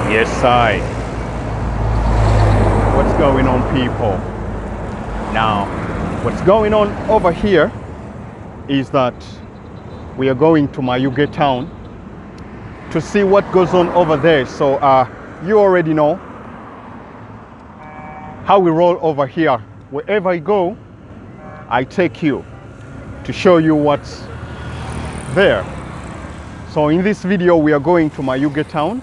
Yes, I. What's going on, people? Now, what's going on over here is that we are going to Mayuge Town to see what goes on over there. So you already know how we roll over here. Wherever I go, I take you to show you what's there. So in this video, we are going to Mayuge Town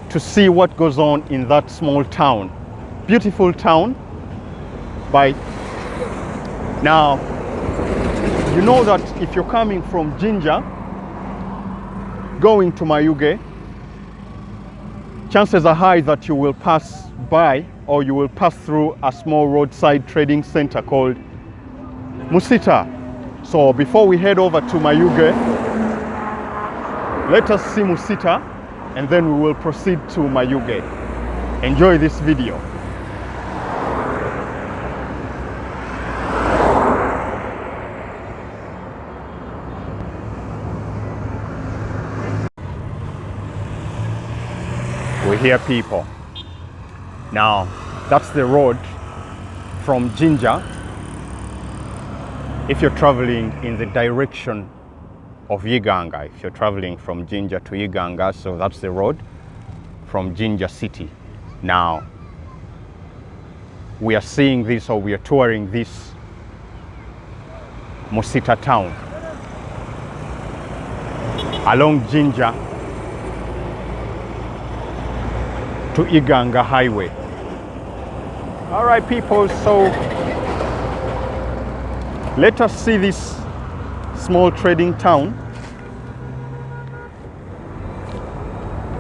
to see what goes on in that small town. Beautiful town. By now, you know that if you're coming from Jinja, going to Mayuge, chances are high that you will pass by or you will pass through a small roadside trading center called Musita. So before we head over to Mayuge, let us see Musita and then we will proceed to Mayuge. Enjoy this video. We're here, people. Now, that's the road from Jinja. If you're traveling in the direction of Iganga, if you're traveling from Jinja to Iganga, so that's the road from Jinja city. Now, we are seeing this, or we are touring this Musita town along Jinja to Iganga highway. All right, people, so let us see this small trading town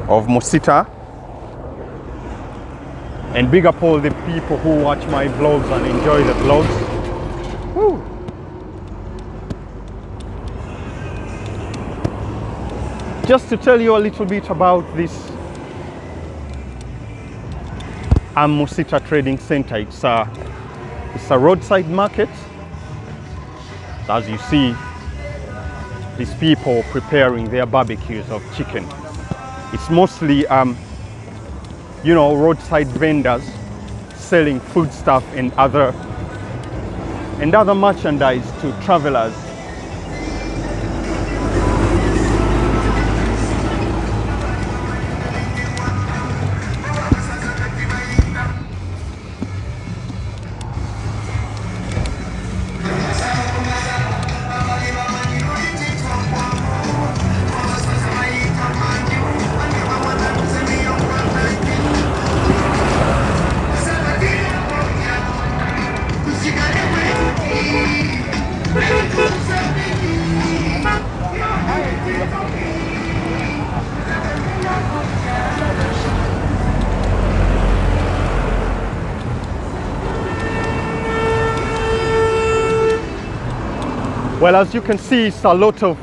of Musita, and big up all the people who watch my vlogs and enjoy the vlogs. Woo. Just to tell you a little bit about this Musita Trading Center. It's a roadside market. As you see, these people preparing their barbecues of chicken. It's mostly, you know, roadside vendors selling foodstuff and other merchandise to travelers. Well, as you can see, it's a lot of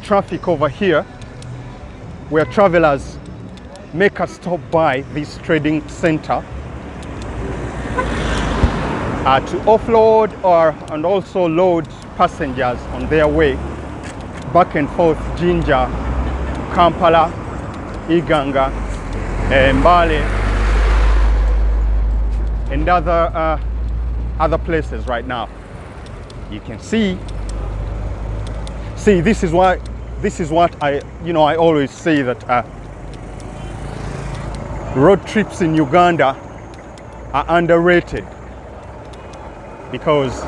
traffic over here where travelers make a stop by this trading center to offload and also load passengers on their way back and forth Jinja, Kampala, Iganga, Mbale, and other places right now. You can see this is what I always say, that road trips in Uganda are underrated, because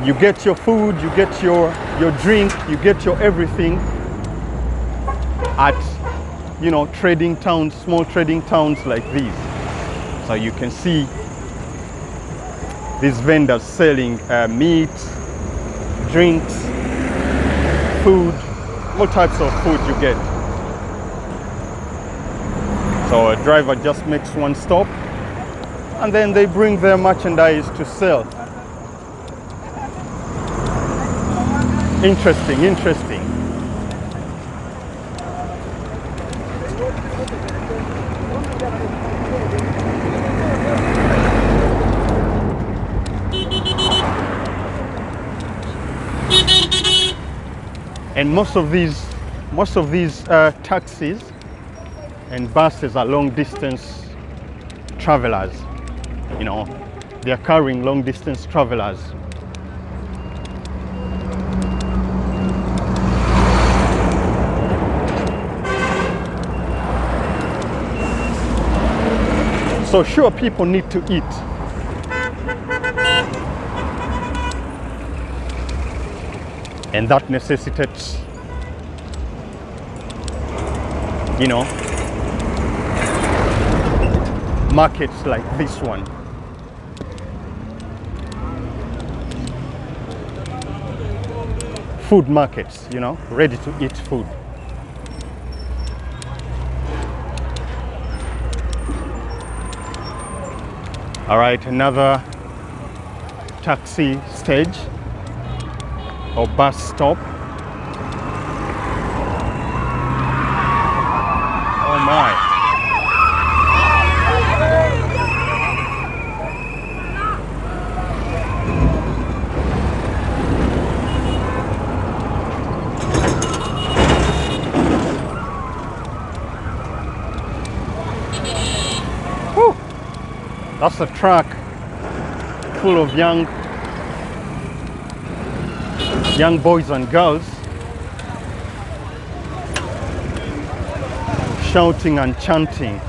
you get your food, you get your drink, you get your everything at, you know, trading towns, small trading towns like these. So you can see these vendors selling meat, drinks, food, all types of food you get. So a driver just makes one stop and then they bring their merchandise to sell. Interesting. And most of these most of these taxis and buses are long distance travelers. You know, they are carrying long distance travelers. So sure, people need to eat. And that necessitates, you know, markets like this one. Food markets, you know, ready to eat food. All right, another taxi stage or bus stop. Oh my. Whew. That's a truck full of young boys and girls shouting and chanting.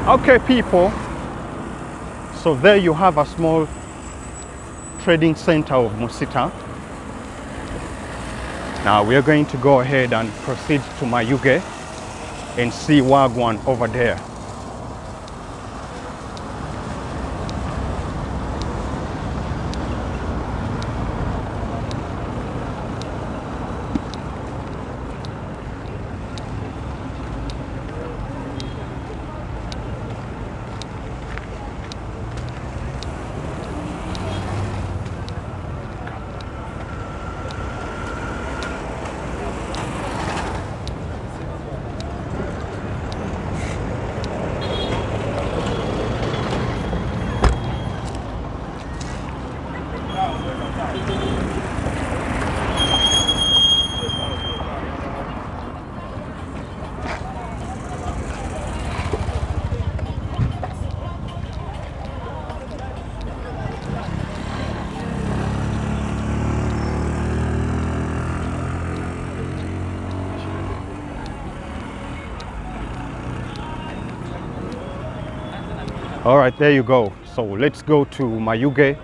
Okay, people, so there you have a small trading center of Musita. Now we are going to go ahead and proceed to Mayuge and see Wagwan over there. All right, there you go. So let's go to Mayuge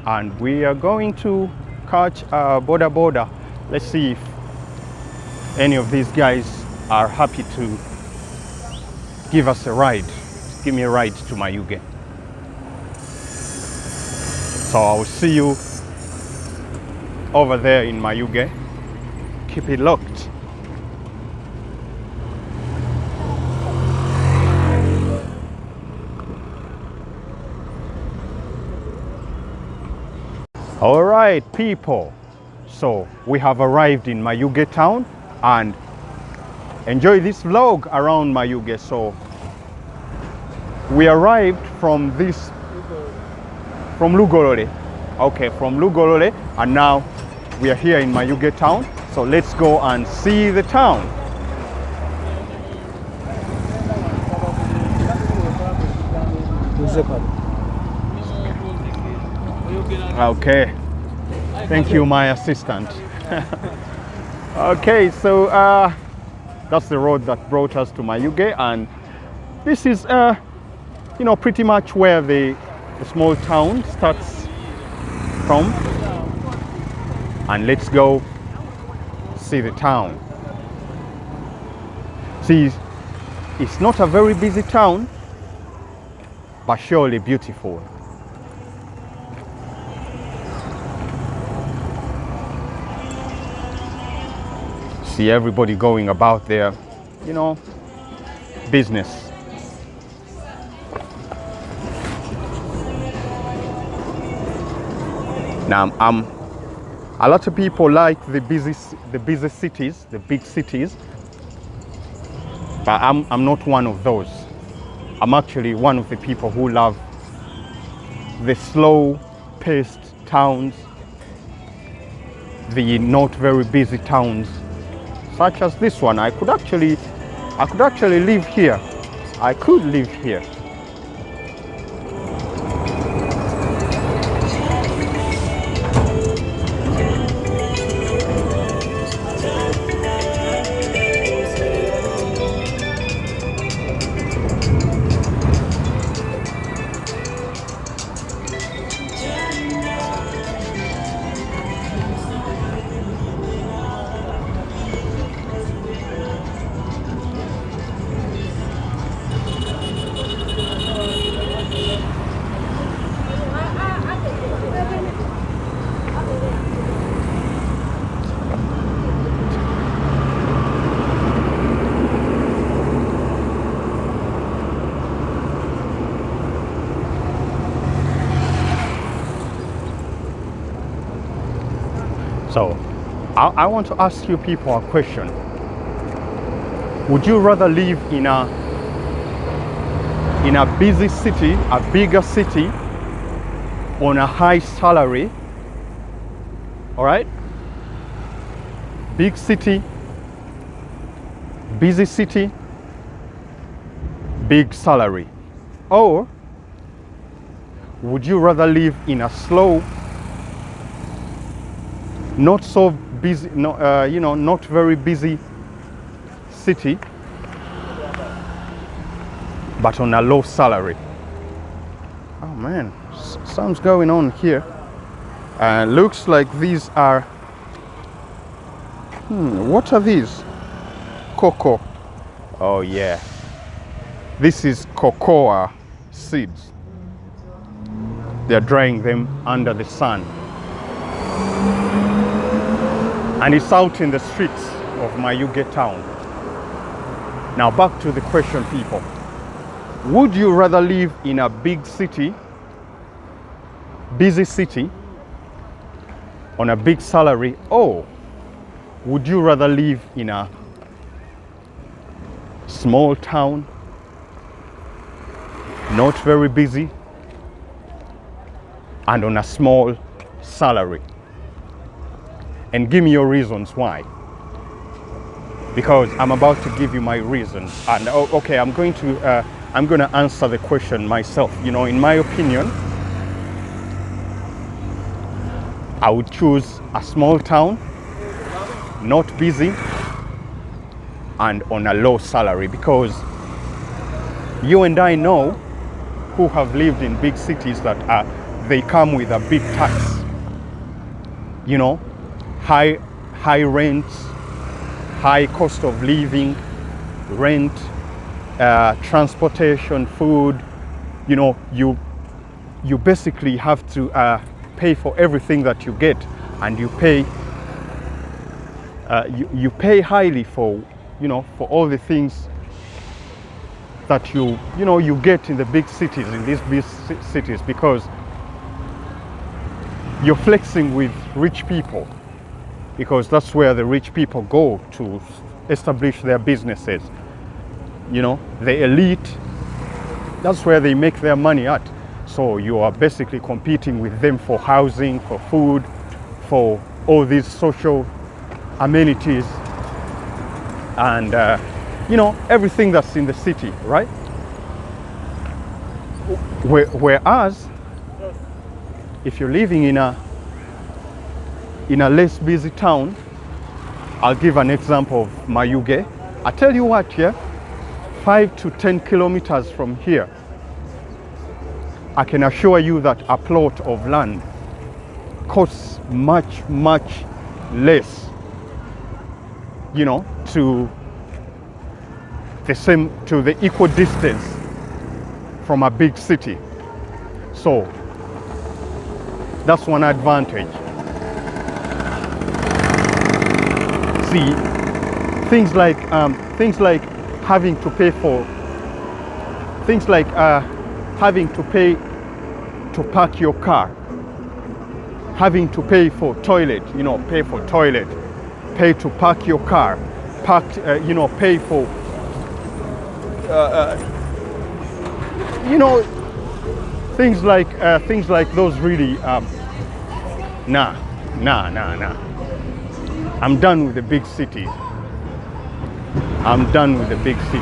and we are going to catch a border. Let's see if any of these guys are happy to give us a ride. Give me a ride to Mayuge. So I'll see you over there in Mayuge. Keep it locked. All right, people. So we have arrived in Mayuge Town and enjoy this vlog around Mayuge. So we arrived from Lugolole. Okay, from Lugolole, and now we are here in Mayuge Town. So let's go and see the town. Okay, thank you, my assistant. Okay, so that's the road that brought us to Mayuge, and this is you know, pretty much where the small town starts from. And let's go see the town. See, it's not a very busy town, but surely beautiful. See everybody going about their, you know, business. Now, a lot of people like the busy cities, the big cities, but I'm not one of those. I'm actually one of the people who love the slow-paced towns, the not very busy towns, such as this one. I could actually live here. I could live here. So, I want to ask you people a question. Would you rather live in a busy city, a bigger city, on a high salary? All right? Big city, busy city, big salary. Or would you rather live in a slow, not so busy, you know, not very busy city, but on a low salary? Oh man, something's going on here. Looks like these are, what are these? Cocoa. Oh yeah, this is cocoa seeds. They're drying them under the sun. And it's out in the streets of Mayuge Town. Now back to the question, people. Would you rather live in a big city, busy city, on a big salary, or would you rather live in a small town, not very busy, and on a small salary? And give me your reasons why. Because I'm about to give you my reasons. And okay, I'm going to answer the question myself. You know, in my opinion, I would choose a small town, not busy, and on a low salary, because you and I know, who have lived in big cities, that they come with a big tax. You know, high rents, high cost of living, rent, transportation, food. You know, you basically have to pay for everything that you get, and you pay you pay highly for, you know, for all the things that you get in the big cities, in these big cities, because you're flexing with rich people, because that's where the rich people go establish their businesses. You know, the elite, that's where they make their money at. So you are basically competing with them for housing, for food, for all these social amenities, and you know, everything that's in the city, right? Whereas if you're living in a less busy town, I'll give an example of Mayuge. I tell you what, yeah, 5 to 10 kilometers from here, I can assure you that a plot of land costs much, much less, you know, to the equal distance from a big city. So that's one advantage. See, things like having to pay for having to pay to park your car, having to pay for toilet, you know, pay for toilet, pay to park your car, you know, pay for you know, things like those really nah. I'm done with the big cities. I'm done with the big cities.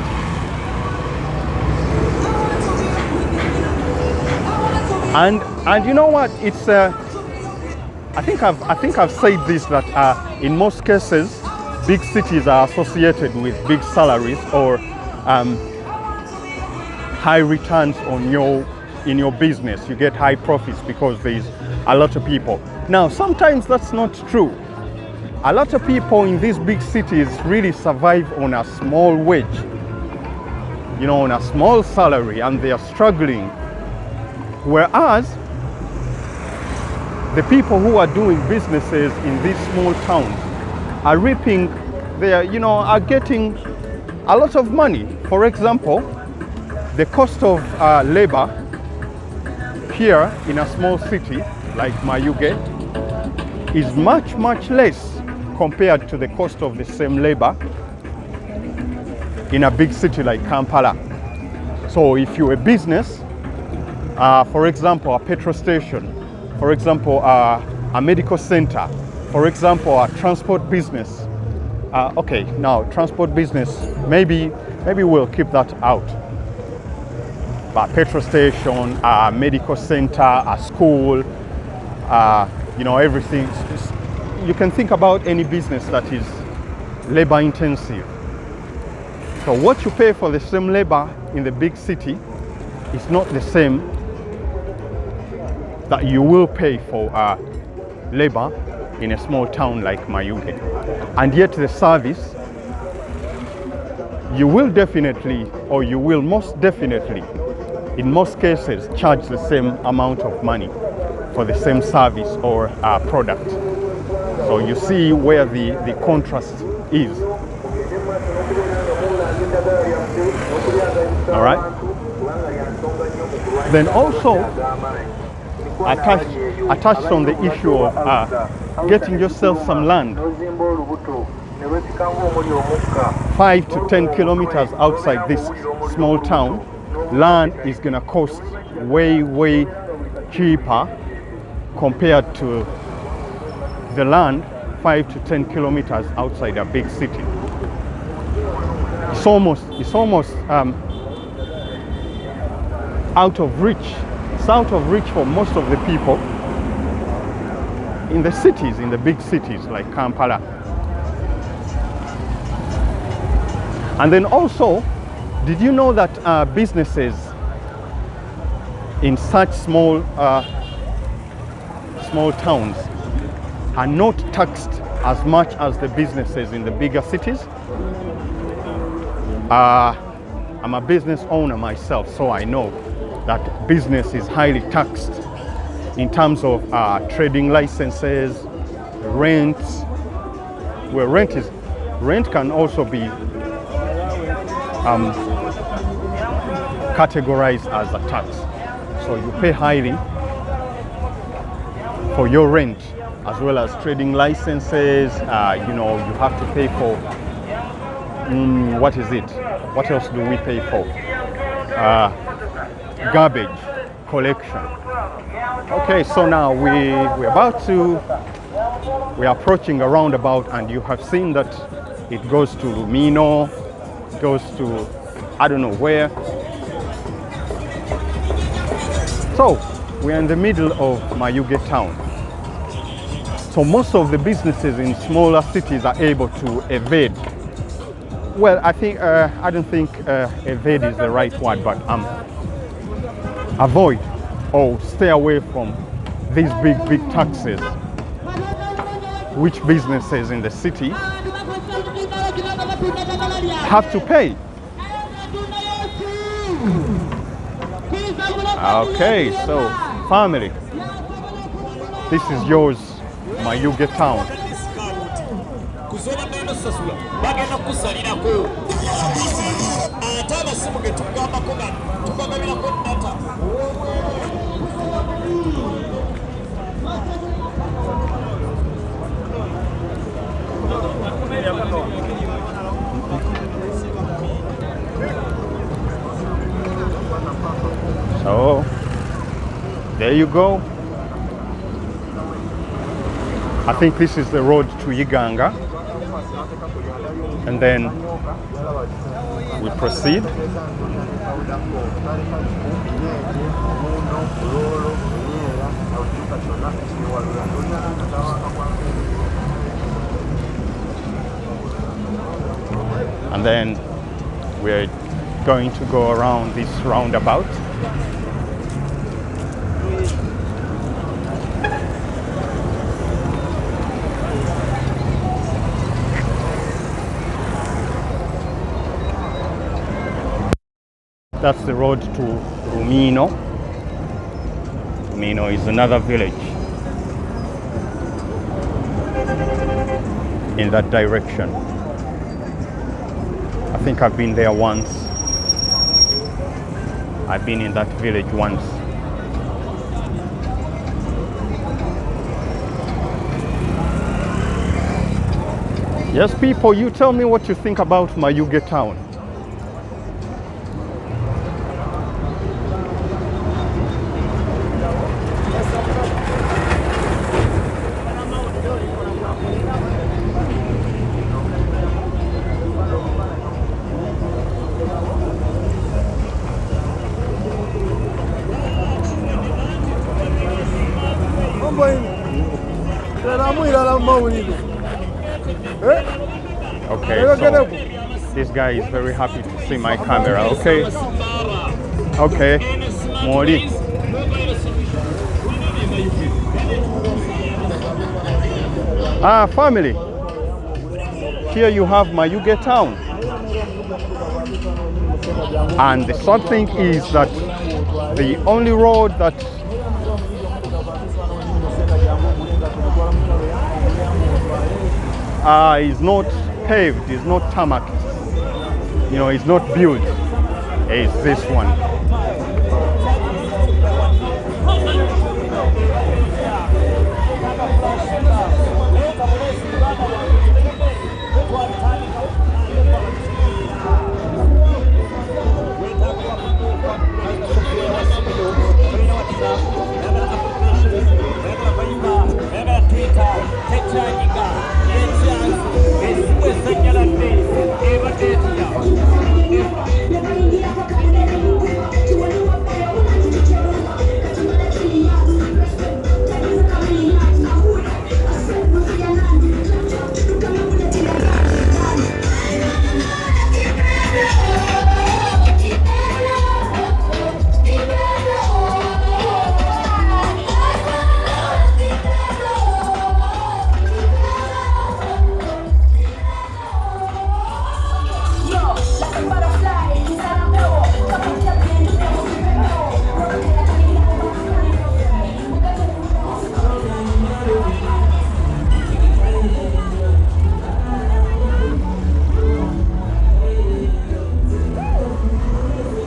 And you know what? It's I think I've said this, that in most cases, big cities are associated with big salaries or high returns in your business. You get high profits because there's a lot of people. Now, sometimes that's not true. A lot of people in these big cities really survive on a small wage, you know, on a small salary, and they are struggling. Whereas the people who are doing businesses in these small towns are reaping, are getting a lot of money. For example, the cost of labor here in a small city like Mayuge is much, much less compared to the cost of the same labor in a big city like Kampala. So if you're a business, for example, a petrol station, for example, a medical center, for example, a transport business. Okay, now transport business, maybe we'll keep that out. But petrol station, a medical center, a school, you know, everything. You can think about any business that is labor intensive. So what you pay for the same labor in the big city is not the same that you will pay for labor in a small town like Mayuge. And yet the service, you will definitely, or you will most definitely, in most cases, charge the same amount of money for the same service or product. So you see where the contrast is. All right. Then also, I touched on the issue of getting yourself some land. 5 to 10 kilometers outside this small town, land is going to cost way, way cheaper compared to the land 5 to 10 kilometers outside a big city. It's almost out of reach. It's out of reach for most of the people in the cities, in the big cities like Kampala. And then also, did you know that businesses in such small towns are not taxed as much as the businesses in the bigger cities? I'm a business owner myself, so I know that business is highly taxed in terms of trading licenses, rent. Well, rent can also be categorized as a tax. So you pay highly for your rent, as well as trading licenses. You know, you have to pay for what is it? What else do we pay for? Garbage collection. Okay, so now we're approaching a roundabout, and you have seen that it goes to Lumino, goes to I don't know where. So we're in the middle of Mayuge Town. So most of the businesses in smaller cities are able to evade. Well, I don't think evade is the right word, but avoid or stay away from these big taxes, which businesses in the city have to pay. Okay, so family, this is yours, Mayuge Town. So there you go. I think this is the road to Iganga, and then we proceed. And then we're going to go around this roundabout. That's the road to Lumino. Lumino is another village in that direction. I think I've been there once. I've been in that village once. Yes, people, you tell me what you think about Mayuge Town. Okay, so this guy is very happy to see my camera. Okay, okay, Mori. Family, here you have Mayuge Town, and the sad thing is that the only road that is not paved, is not tarmacked, is not built, is this one.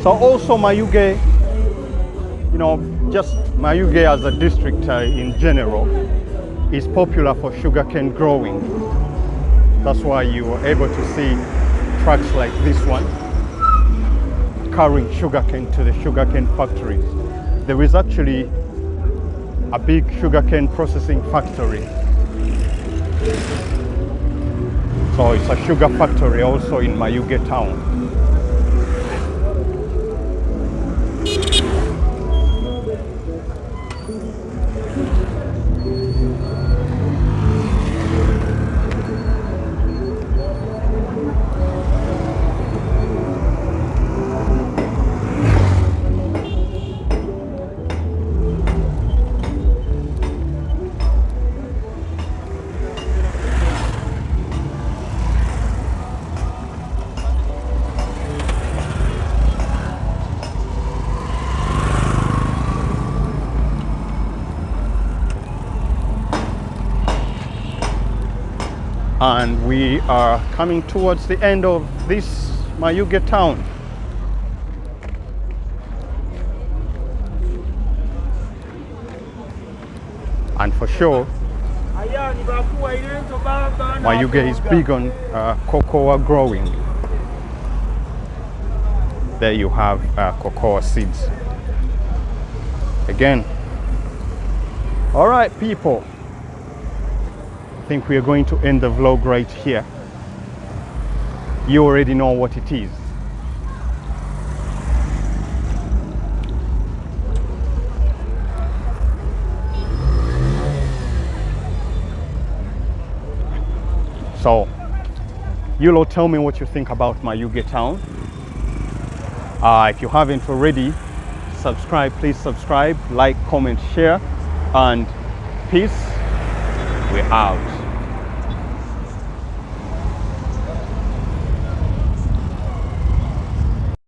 So also Mayuge, just Mayuge as a district in general is popular for sugarcane growing. That's why you were able to see trucks like this one carrying sugarcane to the sugarcane factories. There is actually a big sugarcane processing factory. So it's a sugar factory also in Mayuge Town. And we are coming towards the end of this Mayuge Town. And for sure, Mayuge is big on cocoa growing. There you have cocoa seeds. Again. All right, people. I think we are going to end the vlog right here. You already know what it is. So, you lot tell me what you think about Mayuge Town. If you haven't already, subscribe, please subscribe, like, comment, share, and peace. We're out.